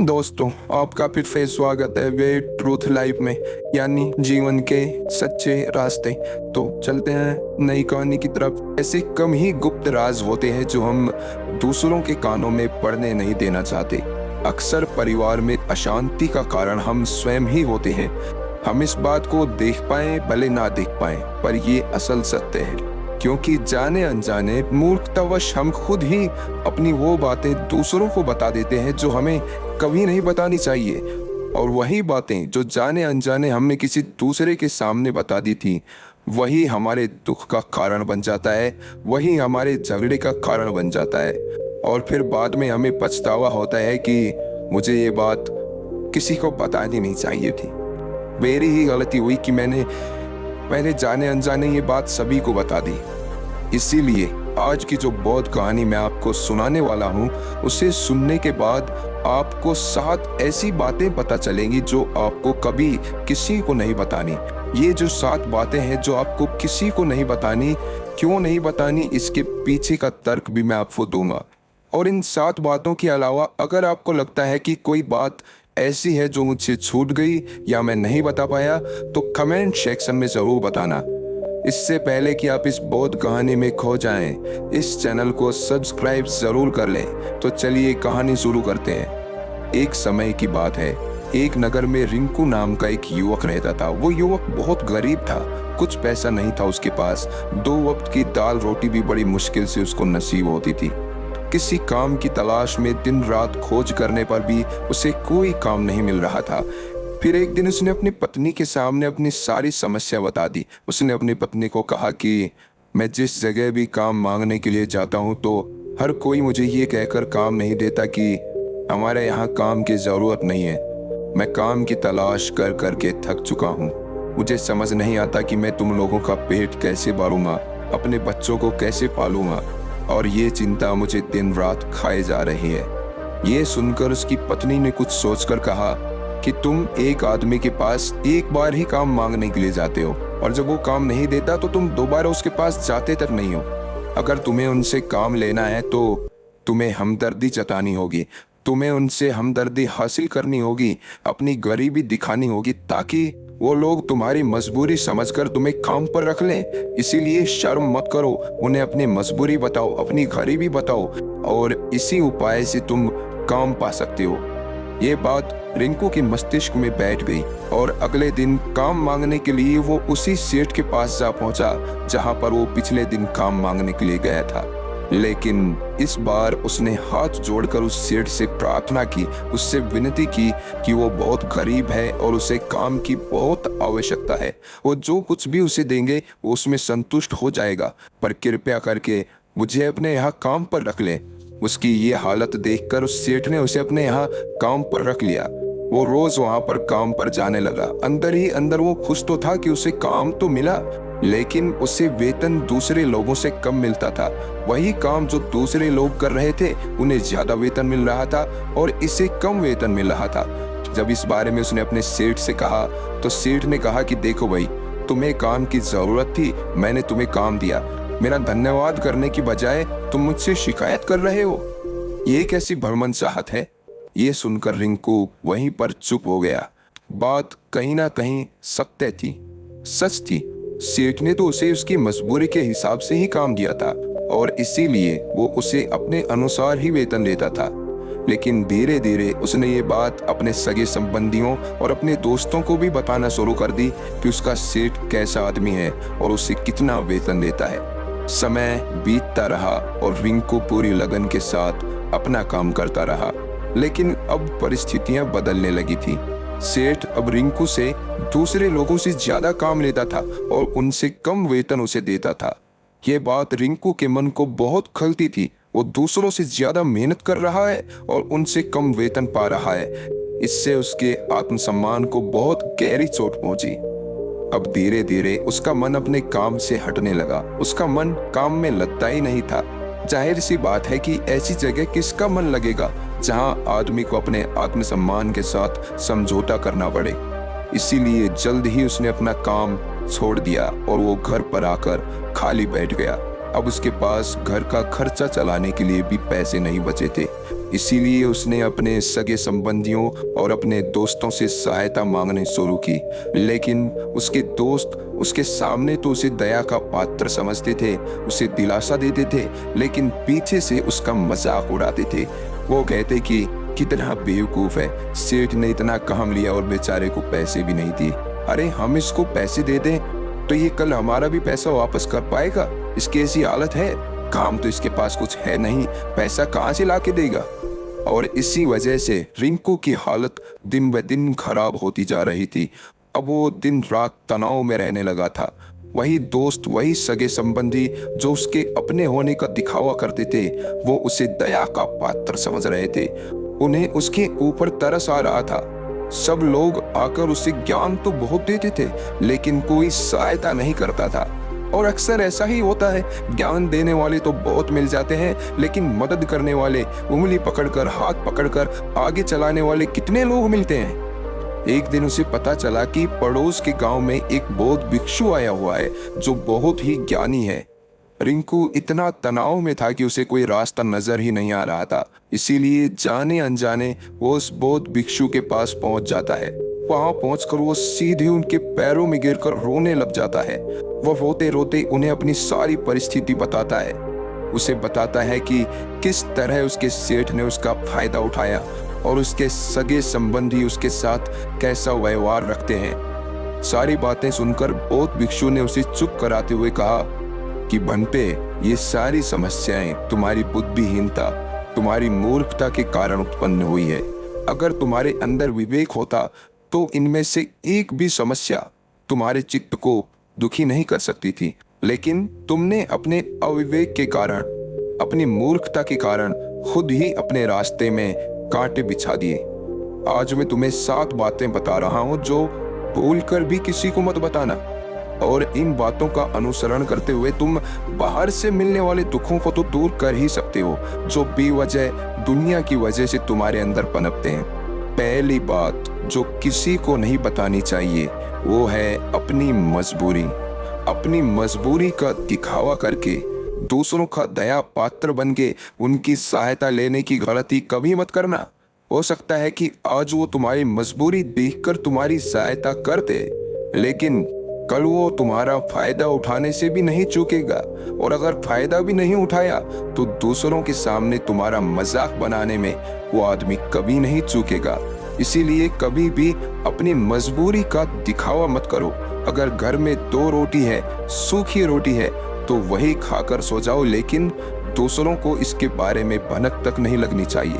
दोस्तों, आपका फिर से स्वागत है वे ट्रूथ लाइफ में, यानी जीवन के सच्चे रास्ते। तो चलते हैं नई कहानी की तरफ। ऐसे कम ही गुप्त राज होते हैं जो हम दूसरों के कानों में पड़ने नहीं देना चाहते। अक्सर परिवार में अशांति का कारण हम स्वयं ही होते हैं। हम इस बात को देख पाए भले ना देख पाए, पर ये असल सत्य है, क्योंकि जाने अनजाने मूर्खतावश हम खुद ही अपनी वो बातें दूसरों को बता देते हैं जो हमें कभी नहीं बतानी चाहिए। और वही बातें जो जाने अनजाने हमने किसी दूसरे के सामने बता दी थी, वही हमारे दुख का कारण बन जाता है, वही हमारे झगड़े का कारण बन जाता है। और फिर बाद में हमें पछतावा होता है कि मुझे ये बात किसी को बतानी नहीं चाहिए थी। मेरी ही गलती हुई कि मैंने जाने अनजाने ये बात सभी को बता दी। इसीलिए आज की जो बौद्ध कहानी मैं आपको सुनाने वाला हूँ, उसे सुनने के बाद आपको 7 ऐसी बातें पता चलेंगी जो आपको कभी किसी को नहीं बतानी। ये जो 7 बातें हैं जो आपको किसी को नहीं बतानी, क्यों नहीं बतानी, इसके पीछे का तर्क भी मैं आपको दूंगा। और इन 7 बातों के अलावा अगर आपको लगता है कि कोई बात ऐसी है जो मुझसे छूट गई या मैं नहीं बता पाया, तो कमेंट सेक्शन में जरूर बताना। इससे पहले कि आप इस बौद्ध कहानी में खो जाएं, इस चैनल को सब्सक्राइब जरूर कर लें। तो चलिए कहानी शुरू करते हैं। एक समय की बात है, एक नगर में रिंकू नाम का एक युवक रहता था। वो युवक बहुत गरीब था, कुछ पैसा नहीं था उसके पास। 2 वक्त की दाल रोटी भी बड़ी मुश्किल से उसको नसीब होती थी। किसी काम की तलाश में दिन रात खोज करने पर भी उसे कोई काम नहीं मिल रहा था। फिर एक दिन उसने अपनी पत्नी के सामने अपनी सारी समस्या बता दी। उसने अपनी पत्नी को कहा कि मैं जिस जगह भी काम मांगने के लिए जाता हूँ तो हर कोई मुझे ये कहकर काम नहीं देता कि हमारे यहाँ काम की ज़रूरत नहीं है। मैं काम की तलाश कर कर के थक चुका हूँ। मुझे समझ नहीं आता कि मैं तुम लोगों का पेट कैसे भरूंगा, अपने बच्चों को कैसे पालूंगा, और ये चिंता मुझे दिन रात खाए जा रही है। ये सुनकर उसकी पत्नी ने कुछ सोचकर कहा कि तुम एक आदमी के पास एक बार ही काम मांगने के लिए जाते हो, और जब वो काम नहीं देता तो तुम दोबारा उसके पास जाते तक नहीं हो। अगर तुम्हें उनसे काम लेना है तो तुम्हें हमदर्दी जतानी होगी, तुम्हें उनसे हमदर्दी हासिल करनी होगी, अपनी गरीबी दिखानी होगी, ताकि वो लोग तुम्हारी मजबूरी समझकर तुम्हें काम पर रख लें। इसीलिए शर्म मत करो, उन्हें अपनी मजबूरी बताओ, अपनी गरीबी बताओ, और इसी उपाय से तुम काम पा सकते हो। ये बात रिंकू के मस्तिष्क में बैठ गई, और अगले दिन काम मांगने के लिए वो उसी सेठ के पास जा पहुंचा जहां पर वो पिछले दिन काम मांगने के लिए गया था। लेकिन इस बार उसने हाथ जोड़कर उस सेठ से प्रार्थना की, उससे विनती की कि वो बहुत गरीब है और उसे काम की बहुत आवश्यकता है। वो जो कुछ भी उसे देंगे वो उसमें संतुष्ट हो जाएगा, पर कृपया करके मुझे अपने यहाँ काम पर रख ले। उसकी ये हालत देखकर उस सेठ ने उसे अपने यहाँ काम पर रख लिया। वो रोज वहां पर काम पर जाने लगा। अंदर ही अंदर वो खुश तो था कि उसे काम तो मिला, लेकिन उसे वेतन दूसरे लोगों से कम मिलता था। वही काम जो दूसरे लोग कर रहे थे उन्हें ज्यादा वेतन मिल रहा था और इसे कम वेतन मिल रहा था। जब इस बारे में उसने अपने सेठ से कहा तो सेठ ने कहा कि देखो भाई, तुम्हें काम की जरूरत थी, मैंने तुम्हें काम दिया, मेरा धन्यवाद करने की बजाय तुम मुझसे शिकायत कर रहे हो। ये कैसी भ्रमण चाहत है। ये सुनकर रिंकू वहीं पर चुप हो गया। बात कहीं ना कहीं सत्य थी, सच थी। सेठ ने तो उसे उसकी मजबूरी के हिसाब से ही काम दिया था और इसीलिए वो उसे अपने अनुसार ही वेतन देता था। लेकिन धीरे धीरे उसने ये बात अपने सगे संबंधियों और अपने दोस्तों को भी बताना शुरू कर दी कि उसका सेठ कैसा आदमी है और उसे कितना वेतन देता है। समय बीतता रहा और रिंकू पूरी लगन के साथ अपना काम करता रहा, लेकिन अब परिस्थितियां बदलने लगी थी। सेठ अब रिंकू से दूसरे लोगों से ज्यादा काम लेता था और उनसे कम वेतन उसे देता था। ये बात रिंकू के मन को बहुत खलती थी। वो दूसरों से ज्यादा मेहनत कर रहा है और उनसे कम वेतन पा रहा है। इससे उसके आत्मसम्मान को बहुत गहरी चोट पहुंची। अब धीरे धीरे उसका मन अपने काम से हटने लगा। उसका मन काम में लगता ही नहीं था। जाहिर सी बात है कि ऐसी जगह किसका मन लगेगा जहां आदमी को अपने आत्मसम्मान के साथ समझौता करना पड़े। इसीलिए जल्द ही उसने अपना काम छोड़ दिया और वो घर पर आकर खाली बैठ गया। अब उसके पास घर का खर्चा चलाने के लिए भी पैसे नहीं बचे थे। इसीलिए उसने अपने सगे संबंधियों और अपने दोस्तों से सहायता मांगनी शुरू की। लेकिन उसके दोस्त उसके सामने तो उसे दया का पात्र समझते थे, उसे दिलासा देते थे, लेकिन पीछे से उसका मजाक उड़ाते थे। वो कहते कि कितना बेवकूफ है, सेठ ने इतना काम लिया और बेचारे को पैसे भी नहीं दिए। अरे हम इसको पैसे दे दें तो ये कल हमारा भी पैसा वापस कर पाएगा, इसकी ऐसी हालत है, काम तो इसके पास कुछ है नहीं, पैसा कहाँ से लाके देगा। और इसी वजह से रिंकू की हालत दिन ब दिन खराब होती जा रही थी। अब वो दिन रात तनाव में रहने लगा था। वही दोस्त, वही सगे संबंधी जो उसके अपने होने का दिखावा करते थे, वो उसे दया का पात्र समझ रहे थे। उन्हें उसके ऊपर तरस आ रहा था। सब लोग आकर उसे ज्ञान तो बहुत देते थे, लेकिन कोई सहायता नहीं करता था। और अक्सर ऐसा ही होता है, ज्ञान देने वाले तो बहुत मिल जाते हैं, लेकिन मदद करने वाले, उंगली पकड़कर, हाथ पकड़कर आगे चलाने वाले कितने लोग मिलते हैं। एक दिन उसे पता चला कि पड़ोस के गांव में एक बौद्ध भिक्षु आया हुआ है जो बहुत ही ज्ञानी है। रिंकू इतना तनाव में था कि उसे कोई रास्ता नजर ही नहीं आ रहा था। इसीलिए जाने अनजाने वो उस बौद्ध भिक्षु के पास पहुंच जाता है। वहां पहुंचकर वो सीधे उनके पैरों में गिरकर रोने लग जाता है। वो रोते रोते उन्हें अपनी सारी परिस्थिति बताता है। उसे बताता है कि किस तरह उसके सेठ ने उसका फायदा उठाया और उसके सगे संबंधी उसके साथ कैसा व्यवहार रखते हैं। सारी बातें सुनकर बौद्ध भिक्षु ने उसे चुप कराते हुए कहा कि बनपे, ये सारी समस्याएं तुम्हारी बुद्धिहीनता, तुम्हारी मूर्खता के कारण उत्पन्न हुई है। अगर तुम्हारे अंदर विवेक होता तो इनमें से एक भी समस्या तुम्हारे चित्त को दुखी नहीं कर सकती थी, लेकिन तुमने अपने अविवेक के कारण, अपनी मूर्खता के कारण खुद ही अपने रास्ते में कांटे बिछा दिए। आज मैं तुम्हें 7 बातें बता रहा हूं जो भूलकर भी किसी को मत बताना, और इन बातों का अनुसरण करते हुए तुम बाहर से मिलने वाले दुखों को तो दूर कर ही सकते हो जो बेवजह दुनिया की वजह से तुम्हारे अंदर पनपते हैं। पहली बात जो किसी को नहीं बतानी चाहिए वो है अपनी मजबूरी। अपनी मजबूरी का दिखावा करके दूसरों का दया पात्र बन के उनकी सहायता लेने की गलती कभी मत करना। हो सकता है कि आज वो तुम्हारी मजबूरी देखकर तुम्हारी सहायता करते, लेकिन कल वो तुम्हारा फायदा उठाने से भी नहीं चूकेगा, और अगर फायदा भी नहीं उठाया तो दूसरों के सामने तुम्हारा मजाक बनाने में वो आदमी कभी नहीं चूकेगा। इसीलिए कभी भी अपनी मजबूरी का दिखावा मत करो। अगर घर में 2 रोटी है, सूखी रोटी है, तो वही खाकर सो जाओ, लेकिन दूसरों को इसके बारे में भनक तक नहीं लगनी चाहिए।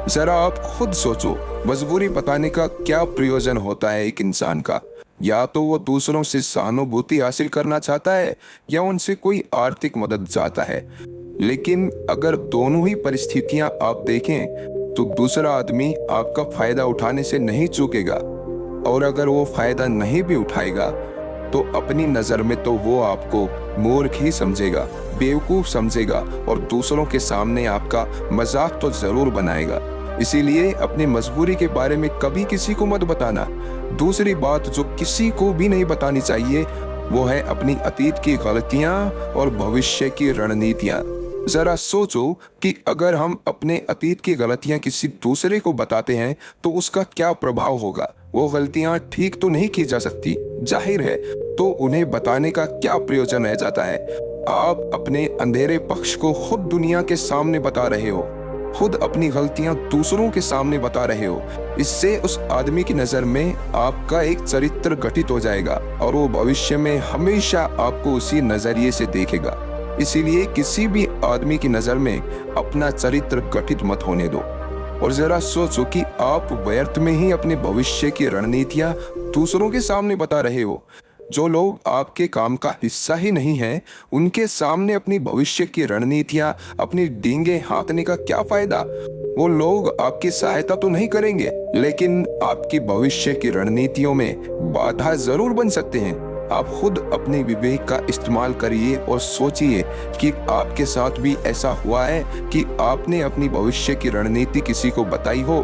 जरा आप खुद सोचो, मजबूरी बताने का क्या प्रयोजन होता है एक इंसान का? या तो वो दूसरों से सहानुभूति हासिल करना चाहता है या उनसे कोई आर्थिक मदद चाहता है। लेकिन अगर दोनों ही परिस्थितियां आप देखें तो दूसरा आदमी आपका फायदा उठाने से नहीं चूकेगा, और अगर वो फायदा नहीं भी उठाएगा तो अपनी नजर में तो वो आपको मूर्ख ही समझेगा, बेवकूफ समझेगा, और दूसरों के सामने आपका मजाक तो जरूर बनाएगा। इसीलिए अपनी मजबूरी के बारे में कभी किसी को मत बताना। दूसरी बात जो किसी को भी नहीं बतानी चाहिए वो है अपनी अतीत की गलतियां और भविष्य की रणनीतियां। जरा सोचो कि अगर हम अपने अतीत की गलतियां किसी दूसरे को बताते हैं तो उसका क्या प्रभाव होगा। वो गलतियां ठीक तो नहीं की जा सकती, जाहिर है, तो उन्हें बताने का क्या प्रयोजन रह जाता है। आप अपने अंधेरे पक्ष को खुद दुनिया के सामने बता रहे हो, खुद अपनी गलतियां दूसरों के सामने बता रहे हो। इससे उस आदमी की नजर में आपका एक चरित्र गठित हो जाएगा और वो भविष्य में हमेशा आपको उसी नजरिए से देखेगा। इसीलिए किसी भी आदमी की नजर में अपना चरित्र गठित मत होने दो। और जरा सोचो कि आप व्यर्थ में ही अपने भविष्य की रणनीतियां दूसरों के सामने बता रहे हो। जो लोग आपके काम का हिस्सा ही नहीं है, उनके सामने अपनी भविष्य की रणनीतियां, अपनी डींगे हाँकने का क्या फायदा। वो लोग आपकी सहायता तो नहीं करेंगे, लेकिन आपकी भविष्य की रणनीतियों में बाधा जरूर बन सकते हैं। आप खुद अपने विवेक का इस्तेमाल करिए और सोचिए कि आपके साथ भी ऐसा हुआ है कि आपने अपनी भविष्य की रणनीति किसी को बताई हो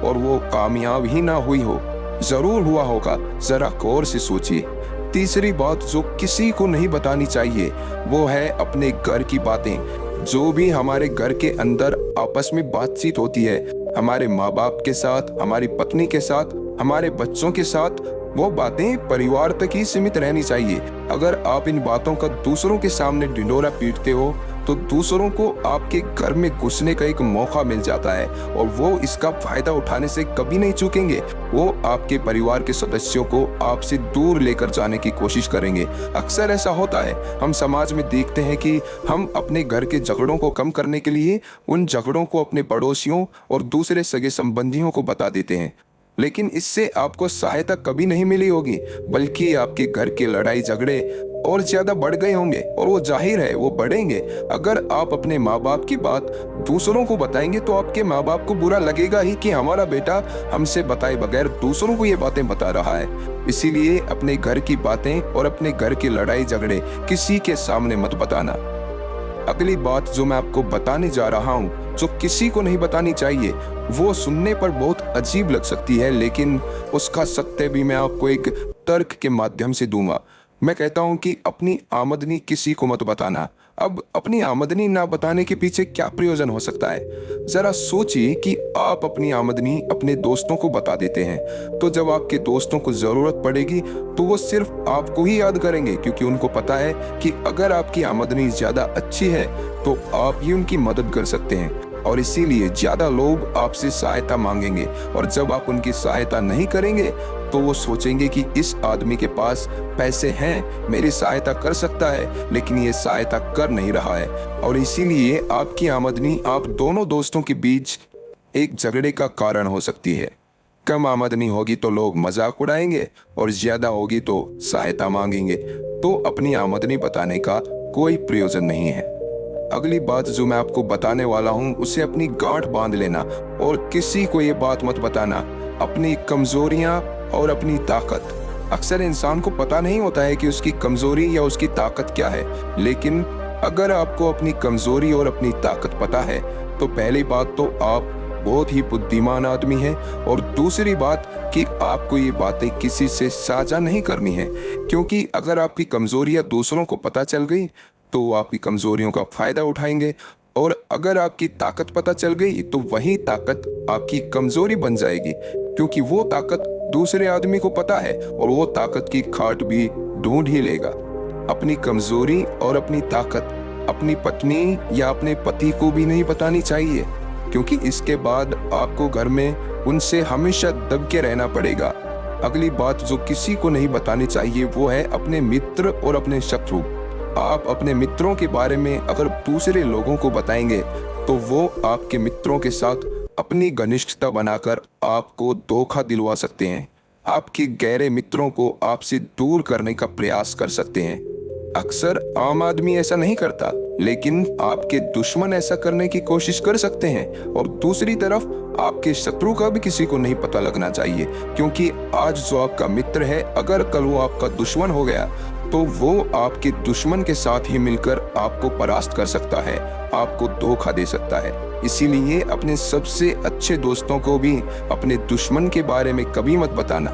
और वो कामयाब ही ना हुई हो। जरूर हुआ होगा, जरा गौर से सोचिए। तीसरी बात जो किसी को नहीं बतानी चाहिए वो है अपने घर की बातें। जो भी हमारे घर के अंदर आपस में बातचीत होती है, हमारे माँ बाप के साथ, हमारी पत्नी के साथ, हमारे बच्चों के साथ, वो बातें परिवार तक ही सीमित रहनी चाहिए। अगर आप इन बातों का दूसरों के सामने ढिंढोरा पीटते हो तो दूसरों को आपके घर में घुसने का एक मौका मिल जाता है और वो इसका फायदा उठाने से कभी नहीं चूकेंगे। वो आपके परिवार के सदस्यों को आपसे दूर लेकर जाने की कोशिश करेंगे। अक्सर ऐसा होता है, हम समाज में देखते हैं कि हम अपने घर के झगड़ों को कम करने के लिए उन झगड़ों को अपने पड़ोसियों और दूसरे सगे संबंधियों को बता देते हैं, लेकिन इससे आपको सहायता कभी नहीं मिली होगी, बल्कि आपके घर के लड़ाई झगड़े और ज्यादा बढ़ गए होंगे और वो जाहिर है वो बढ़ेंगे। अगर आप अपने माँ बाप की बात दूसरों को बताएंगे तो आपके माँ बाप को बुरा लगेगा ही कि हमारा बेटा हमसे बताए बगैर दूसरों को ये बातें बता रहा है। इसीलिए अपने घर की बातें और अपने घर की लड़ाई झगड़े किसी के सामने मत बताना। अगली बात जो मैं आपको बताने जा रहा हूँ, जो किसी को नहीं बतानी चाहिए, वो सुनने पर बहुत अजीब लग सकती है, लेकिन उसका सत्य भी मैं आपको एक तर्क के माध्यम से दूंगा। मैं कहता हूं कि अपनी आमदनी किसी को मत बताना। अब अपनी आमदनी ना बताने के पीछे क्या प्रयोजन हो सकता है? जरा सोचिए कि आप अपनी आमदनी अपने दोस्तों को बता देते हैं, तो जब आपके दोस्तों को जरूरत पड़ेगी तो वो सिर्फ आपको ही याद करेंगे, क्योंकि उनको पता है कि अगर आपकी आमदनी ज्यादा अच्छी है तो आप ही उनकी मदद कर सकते हैं और इसीलिए ज्यादा लोग आपसे सहायता मांगेंगे। और जब आप उनकी सहायता नहीं करेंगे तो वो सोचेंगे कि इस आदमी के पास पैसे हैं, मेरी सहायता कर सकता है, लेकिन ये सहायता कर नहीं रहा है। और इसीलिए आपकी आमदनी आप दोनों दोस्तों के बीच एक झगड़े का कारण हो सकती है। कम आमदनी होगी तो लोग मजाक उड़ाएंगे और ज्यादा होगी तो सहायता मांगेंगे। तो अपनी आमदनी बताने का कोई प्रयोजन नहीं है। अगली बात जो मैं आपको बताने वाला हूँ उसे अपनी गांठ बांध लेना और किसी को ये बात मत बताना। अपनी कमजोरियां और अपनी ताकत। अक्सर इंसान को पता नहीं होता है कि उसकी कमजोरी या उसकी ताकत क्या है, लेकिन अगर आपको अपनी कमजोरी और अपनी ताकत पता है तो पहली बात तो आप बहुत ही बुद्धिमान आदमी हैं और दूसरी बात कि आपको ये बातें किसी से साझा नहीं करनी है, क्योंकि अगर आपकी कमजोरियां दूसरों को पता चल गई तो वो आपकी कमजोरियों का फायदा उठाएंगे, और अगर आपकी ताकत पता चल गई तो वही ताकत आपकी कमजोरी बन जाएगी, क्योंकि वो ताकत दूसरे आदमी को पता है और वो ताकत की खाट भी ढूंढ ही लेगा। अपनी कमजोरी और अपनी ताकत अपनी पत्नी या अपने पति को भी नहीं बतानी चाहिए, क्योंकि इसके बाद आपको घर में उनसे हमेशा दब के रहना पड़ेगा। अगली बात जो किसी को नहीं बतानी चाहिए वो है अपने मित्र और अपने शत्रु। आप अपने मित्रों के बारे में अगर दूसरे लोगों को बताएंगे तो वो आपके मित्रों के साथ अपनी घनिष्ठता बनाकर आपको धोखा दिलवा सकते हैं। आपके गहरे मित्रों को आपसे दूर करने का प्रयास कर सकते हैं। अक्सर आम आदमी ऐसा नहीं करता, लेकिन आपके दुश्मन ऐसा करने की कोशिश कर सकते हैं। और दूसरी तरफ आपके शत्रु का भी किसी को नहीं पता लगना चाहिए, क्योंकि आज जो आपका मित्र है अगर कल वो आपका दुश्मन हो गया तो वो आपके दुश्मन के साथ ही मिलकर आपको परास्त कर सकता है, आपको धोखा दे सकता है। इसीलिए अपने सबसे अच्छे दोस्तों को भी अपने दुश्मन के बारे में कभी मत बताना।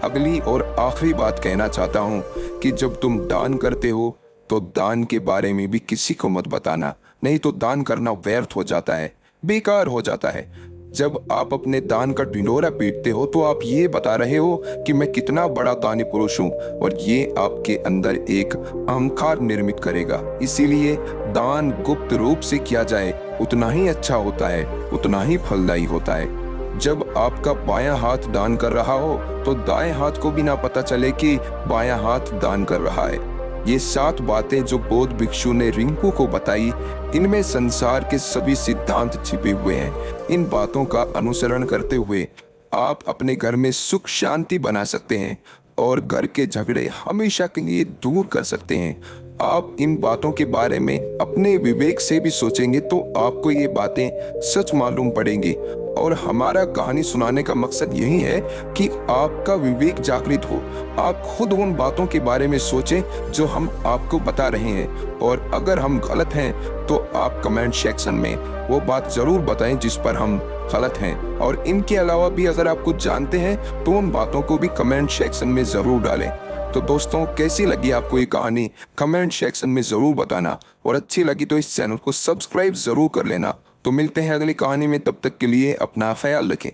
अगली और आखिरी बात कहना चाहता हूँ कि जब तुम दान करते हो तो दान के बारे में भी किसी को मत बताना, नहीं तो दान करना व्यर्थ हो जाता है, बेकार हो जाता है। जब आप अपने दान का ढिंढोरा पीटते हो तो आप ये बता रहे हो कि मैं कितना बड़ा दानी पुरुष हूँ, और ये आपके अंदर एक अहंकार निर्मित करेगा। इसीलिए दान गुप्त रूप से किया जाए उतना ही अच्छा होता है, उतना ही फलदायी होता है। जब आपका बायां हाथ दान कर रहा हो तो दाएं हाथ को भी ना पता चले कि बायां हाथ दान कर रहा है। ये 7 बातें जो बौद्ध भिक्षु ने रिंकू को बताई, इनमें संसार के सभी सिद्धांत छिपे हुए हैं। इन बातों का अनुसरण करते हुए आप अपने घर में सुख शांति बना सकते हैं और घर के झगड़े हमेशा के लिए दूर कर सकते हैं। आप इन बातों के बारे में अपने विवेक से भी सोचेंगे तो आपको ये बातें सच मालूम पड़ेंगी। और हमारा कहानी सुनाने का मकसद यही है कि आपका विवेक जागृत हो, आप खुद उन बातों के बारे में सोचें जो हम आपको बता रहे हैं, और अगर हम गलत हैं तो आप कमेंट सेक्शन में वो बात जरूर बताएं जिस पर हम गलत हैं। और इनके अलावा भी अगर आप कुछ जानते हैं तो उन बातों को भी कमेंट सेक्शन में जरूर डालें। तो दोस्तों, कैसी लगी आपको ये कहानी कमेंट सेक्शन में ज़रूर बताना, और अच्छी लगी तो इस चैनल को सब्सक्राइब ज़रूर कर लेना। तो मिलते हैं अगली कहानी में, तब तक के लिए अपना ख्याल रखें।